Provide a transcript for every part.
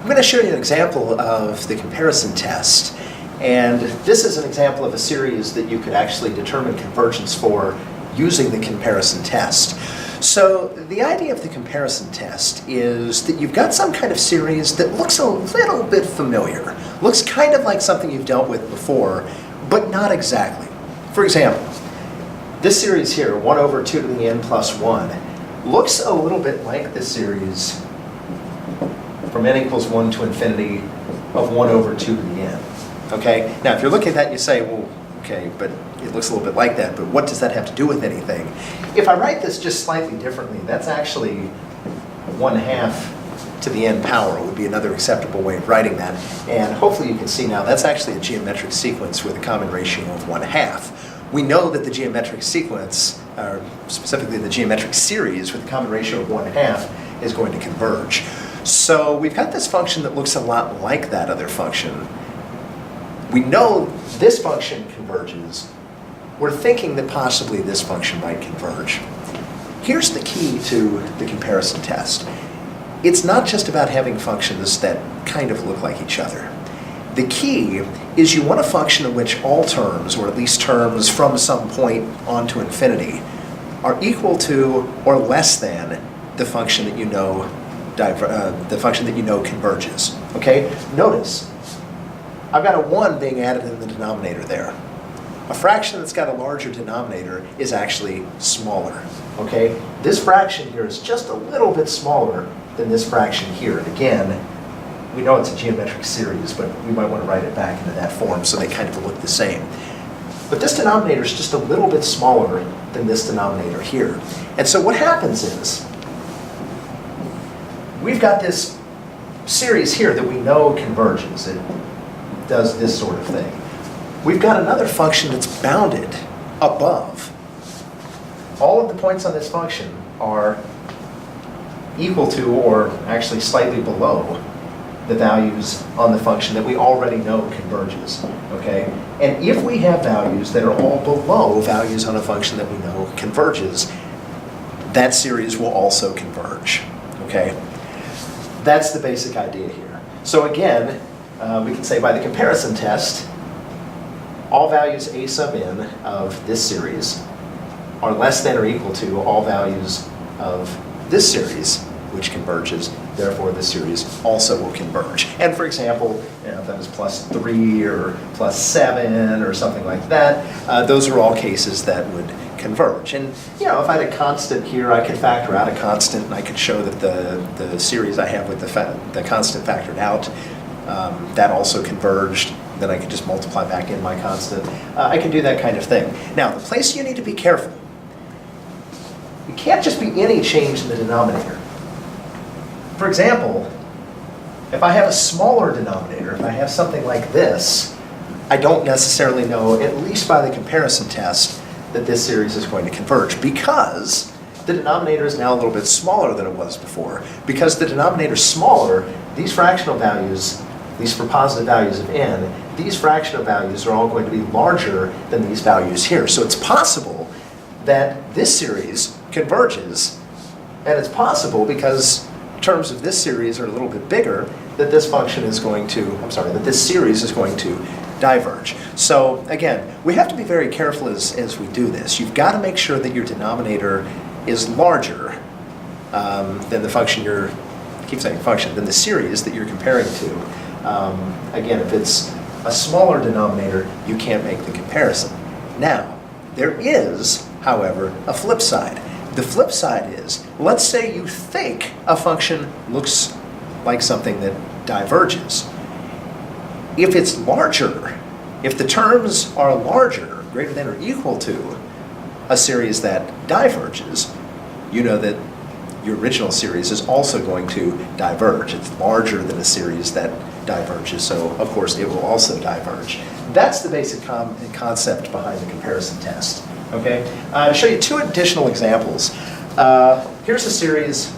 I'm going to show you an example of the comparison test. And this is an example of a series that you could actually determine convergence for using the comparison test. So the idea of the comparison test is that you've got some kind of series that looks a little bit familiar. Looks kind of like something you've dealt with before, but not exactly. For example, this series here, 1 over 2 to the n plus 1, looks a little bit like the series from n equals 1 to infinity of 1 over 2 to the n. Okay? Now, if you're looking at that, you say, well, okay, but it looks a little bit like that, but what does that have to do with anything? If I write this just slightly differently, that's actually 1/2 to the n power would be another acceptable way of writing that. And hopefully you can see now that's actually a geometric sequence with a common ratio of 1/2. We know that the geometric sequence, or specifically the geometric series with a common ratio of 1/2, is going to converge. So we've got this function that looks a lot like that other function. We know this function converges. We're thinking that possibly this function might converge. Here's the key to the comparison test. It's not just about having functions that kind of look like each other. The key is you want a function in which all terms, or at least terms from some point on to infinity, are equal to or less than the function that you know converges. Okay? Notice, I've got a 1 being added in the denominator there. A fraction that's got a larger denominator is actually smaller. Okay? This fraction here is just a little bit smaller than this fraction here. And again, we know it's a geometric series, but we might want to write it back into that form so they kind of look the same. But this denominator is just a little bit smaller than this denominator here. And so what happens is, we've got this series here that we know converges. It does this sort of thing. We've got another function that's bounded above. All of the points on this function are equal to, or actually slightly below, the values on the function that we already know converges. Okay? And if we have values that are all below values on a function that we know converges, that series will also converge. Okay? That's the basic idea here. So again, we can say by the comparison test, all values a sub n of this series are less than or equal to all values of this series, which converges. Therefore, this series also will converge. And for example, if that was +3 or +7 or something like that, those are all cases that would converge. And if I had a constant here, I could factor out a constant, and I could show that the series I have with the constant factored out, that also converged. Then I could just multiply back in my constant. I can do that kind of thing. Now, the place you need to be careful, it can't just be any change in the denominator. For example, if I have a smaller denominator, if I have something like this, I don't necessarily know, at least by the comparison test, that this series is going to converge, because the denominator is now a little bit smaller than it was before. Because the denominator is smaller, these fractional values, at least for positive values of n, these fractional values are all going to be larger than these values here. So it's possible that this series converges, and it's possible because terms of this series are a little bit bigger, that this function is going to, that this series is going to diverge. So again, we have to be very careful as we do this. You've got to make sure that your denominator is larger than the function than the series that you're comparing to. Again, if it's a smaller denominator, you can't make the comparison. Now, there is, however, a flip side. The flip side is, let's say you think a function looks like something that diverges. If it's larger, if the terms are larger, greater than or equal to a series that diverges, you know that your original series is also going to diverge. It's larger than a series that diverges, so of course it will also diverge. That's the basic concept behind the comparison test. Okay? I'll show you 2 additional examples. Here's a series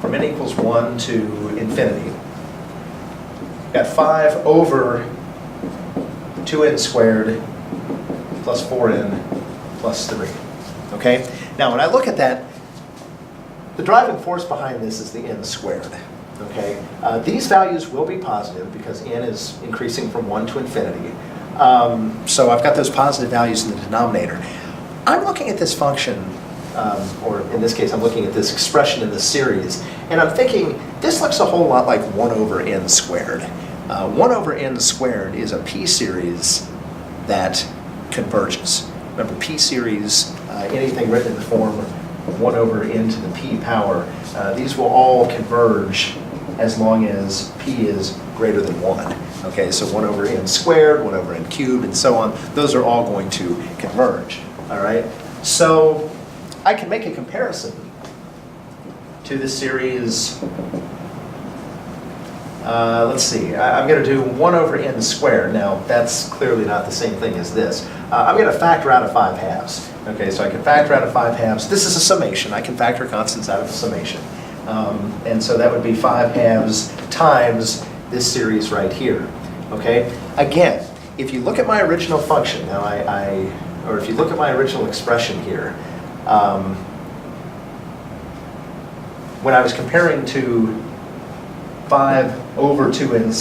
from n equals 1 to infinity. Got 5 over 2n squared plus 4n plus 3. Okay? Now when I look at that, the driving force behind this is the n squared. Okay, these values will be positive because n is increasing from 1 to infinity. So I've got those positive values in the denominator. I'm looking at this function, or in this case, I'm looking at this expression in the series, and I'm thinking, this looks a whole lot like 1 over n squared. 1 over n squared is a p-series that converges. Remember, p-series, anything written in the form 1 over n to the p power, these will all converge as long as p is greater than 1. Okay, so 1 over n squared, 1 over n cubed, and so on, those are all going to converge. All right, so I can make a comparison to the series. Let's see, I'm going to do 1 over n squared. Now, that's clearly not the same thing as this. I'm going to factor out of 5 halves. Okay, so I can factor out of 5 halves. This is a summation. I can factor constants out of a summation. And so that would be 5 halves times this series right here. Okay, again, if you look at my original function, now or if you look at my original expression here, when I was comparing to 5 over 2n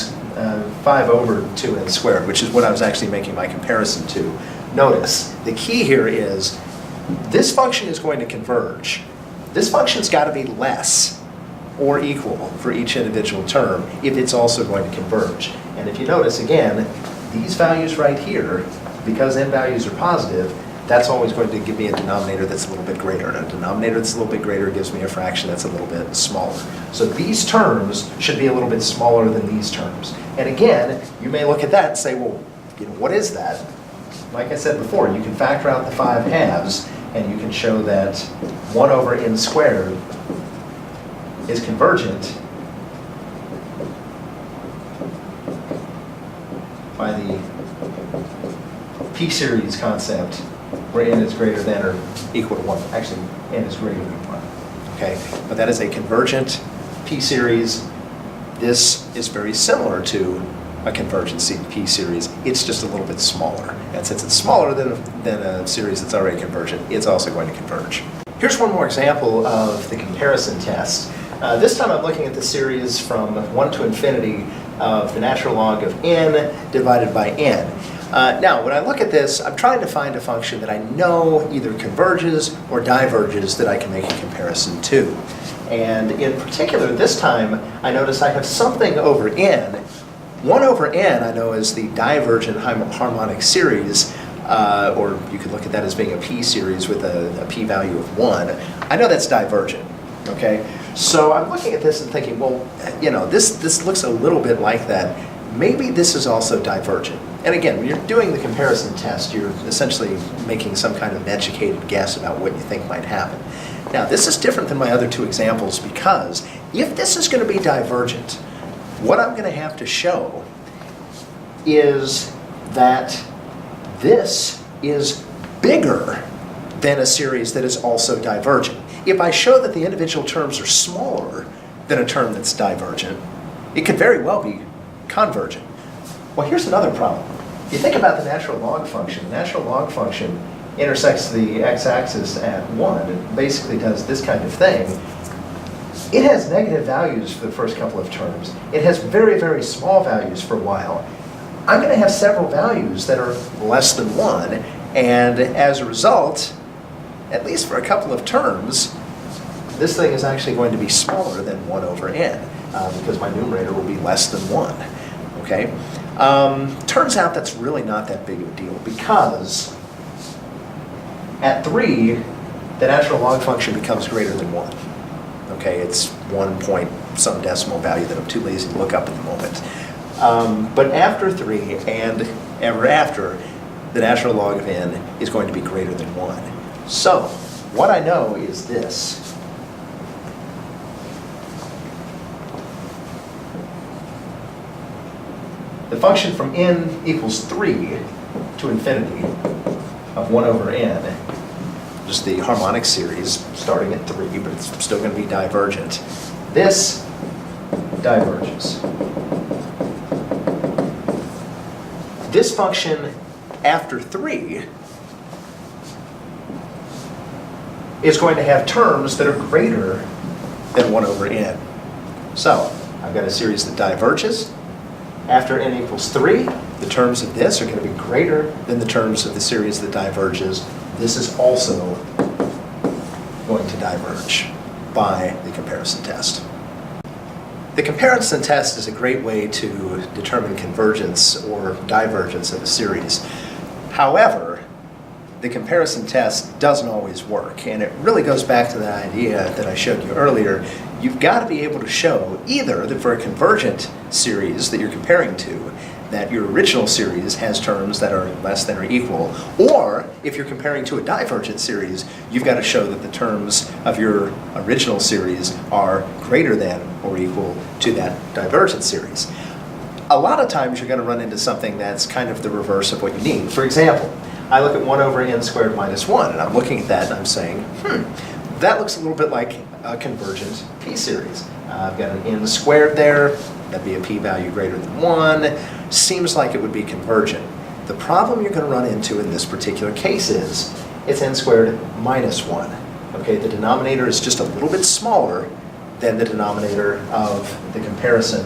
squared, which is what I was actually making my comparison to, notice the key here is this function is going to converge. This function's got to be less or equal for each individual term if it's also going to converge. And if you notice, again, these values right here, because n values are positive, that's always going to give me a denominator that's a little bit greater. And a denominator that's a little bit greater gives me a fraction that's a little bit smaller. So these terms should be a little bit smaller than these terms. And again, you may look at that and say, well, what is that? Like I said before, you can factor out the 5 halves, and you can show that 1 over n squared is convergent by the p-series concept, where n is greater than or equal to 1. Actually, n is greater than 1. Okay, but that is a convergent p-series. This is very similar to a convergent p-series. It's just a little bit smaller. And since it's smaller than a series that's already convergent, it's also going to converge. Here's one more example of the comparison test. This time I'm looking at the series from 1 to infinity of the natural log of n divided by n. Now, when I look at this, I'm trying to find a function that I know either converges or diverges that I can make a comparison to. And in particular, this time, I notice I have something over n. 1 over n I know is the divergent harmonic series, or you could look at that as being a p-series with a p-value of 1. I know that's divergent, okay? So I'm looking at this and thinking, well, this looks a little bit like that. Maybe this is also divergent. And again, when you're doing the comparison test, you're essentially making some kind of educated guess about what you think might happen. Now, this is different than my other two examples because if this is going to be divergent, what I'm going to have to show is that this is bigger than a series that is also divergent. If I show that the individual terms are smaller than a term that's divergent, it could very well be convergent. Well, here's another problem. You think about the natural log function. The natural log function intersects the x-axis at 1 and basically does this kind of thing. It has negative values for the first couple of terms. It has very, very small values for a while. I'm going to have several values that are less than 1, and as a result, at least for a couple of terms, this thing is actually going to be smaller than 1 over n, because my numerator will be less than 1. Okay? Turns out that's really not that big of a deal, because at 3, the natural log function becomes greater than 1. Okay, it's 1 point some decimal value that I'm too lazy to look up at the moment. But after 3 and ever after, the natural log of n is going to be greater than 1. So, what I know is this. The function from n equals 3 to infinity of 1 over n, just the harmonic series starting at 3, but it's still going to be divergent. This diverges. This function after 3 is going to have terms that are greater than 1 over n. So, I've got a series that diverges. After n equals 3, the terms of this are going to be greater than the terms of the series that diverges. This is also going to diverge by the comparison test. The comparison test is a great way to determine convergence or divergence of a series. However, the comparison test doesn't always work, and it really goes back to the idea that I showed you earlier. You've got to be able to show either that for a convergent series that you're comparing to, that your original series has terms that are less than or equal, or if you're comparing to a divergent series, you've got to show that the terms of your original series are greater than or equal to that divergent series. A lot of times you're going to run into something that's kind of the reverse of what you need. For example, I look at 1 over n squared minus 1, and I'm looking at that and I'm saying, that looks a little bit like a convergent p-series. I've got an n squared there, that'd be a p-value greater than 1. Seems like it would be convergent. The problem you're going to run into in this particular case is it's n squared minus 1. Okay, the denominator is just a little bit smaller than the denominator of the comparison,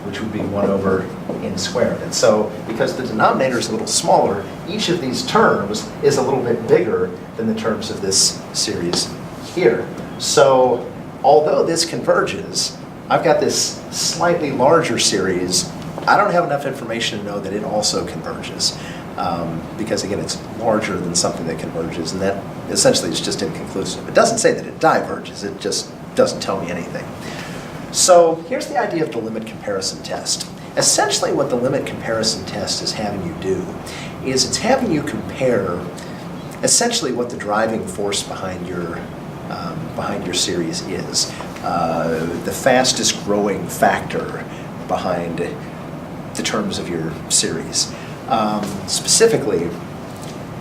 which would be 1 over n squared. And so, because the denominator is a little smaller, each of these terms is a little bit bigger than the terms of this series here. So, although this converges, I've got this slightly larger series. I don't have enough information to know that it also converges. Because again, it's larger than something that converges, and that essentially is just inconclusive. It doesn't say that it diverges, it just doesn't tell me anything. So here's the idea of the limit comparison test. Essentially what the limit comparison test is having you do is it's having you compare essentially what the driving force behind your series is. The fastest growing factor behind the terms of your series. Specifically,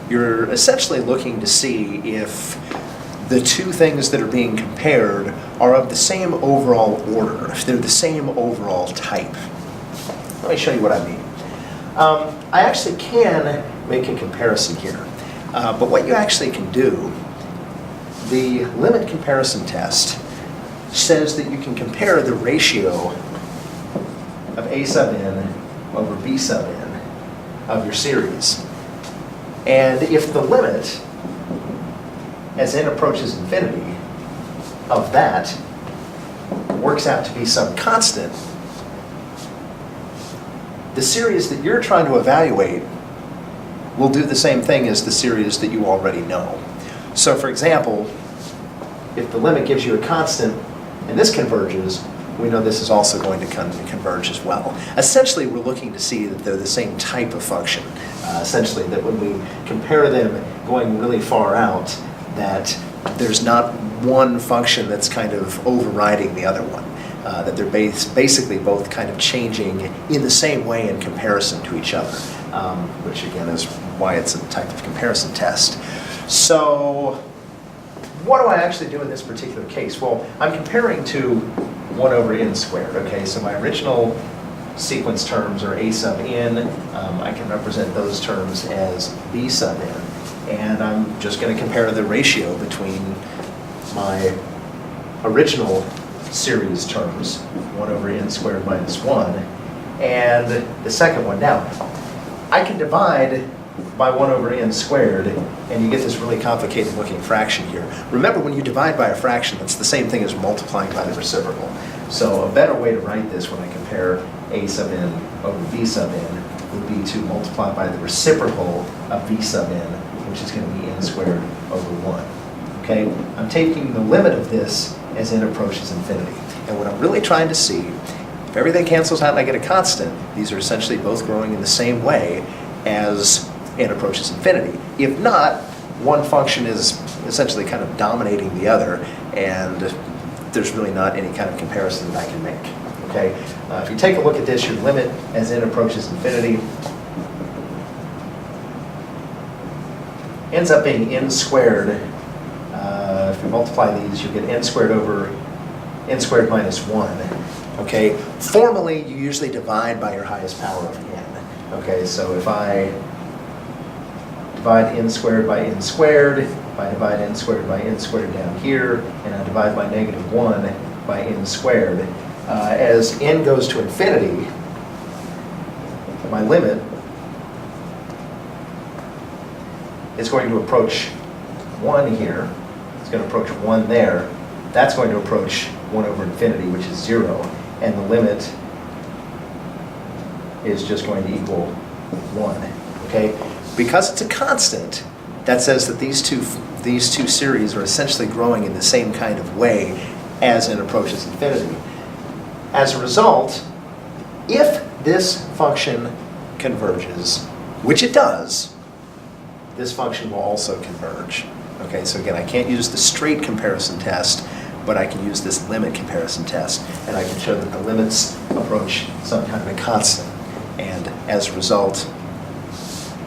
you're essentially looking to see if the two things that are being compared are of the same overall order, if they're the same overall type. Let me show you what I mean. I actually can make a comparison here, but what you actually can do, the limit comparison test says that you can compare the ratio of a sub n over b sub n of your series. And if the limit, as n approaches infinity, of that works out to be some constant, the series that you're trying to evaluate will do the same thing as the series that you already know. So for example, if the limit gives you a constant and this converges, we know this is also going to converge as well. Essentially, we're looking to see that they're the same type of function. Essentially, that when we compare them going really far out, that there's not one function that's kind of overriding the other one. That they're basically both kind of changing in the same way in comparison to each other, which again is why it's a type of comparison test. So what do I actually do in this particular case? Well, I'm comparing to 1 over n squared, okay? So my original sequence terms are a sub n. I can represent those terms as b sub n. And I'm just going to compare the ratio between my original series terms, 1 over n squared minus 1, and the second one. Now, I can divide by 1 over n squared, and you get this really complicated looking fraction here. Remember, when you divide by a fraction, it's the same thing as multiplying by the reciprocal. So a better way to write this when I compare a sub n over b sub n would be to multiply by the reciprocal of b sub n, which is going to be n squared over 1. Okay? I'm taking the limit of this as n approaches infinity. And what I'm really trying to see, if everything cancels out and I get a constant, these are essentially both growing in the same way as n approaches infinity. If not, one function is essentially kind of dominating the other, and there's really not any kind of comparison that I can make. Okay? If you take a look at this, your limit as n approaches infinity ends up being n squared. If we multiply these, you get n squared over n squared minus 1. Okay? Formally, you usually divide by your highest power of n. Okay, so if I divide n squared by n squared, if I divide n squared by n squared down here, and I divide by -1, by n squared. As n goes to infinity, my limit is going to approach 1 here. It's going to approach 1 there. That's going to approach 1 over infinity, which is 0. And the limit is just going to equal 1. Okay? Because it's a constant, that says that these two series are essentially growing in the same kind of way as n approaches infinity. As a result, if this function converges, which it does, this function will also converge. Okay, so again, I can't use the straight comparison test, but I can use this limit comparison test, and I can show that the limits approach some kind of a constant. And as a result,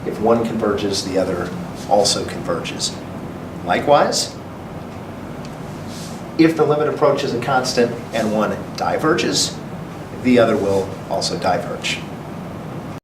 if one converges, the other also converges. Likewise, if the limit approaches a constant and one diverges, the other will also diverge.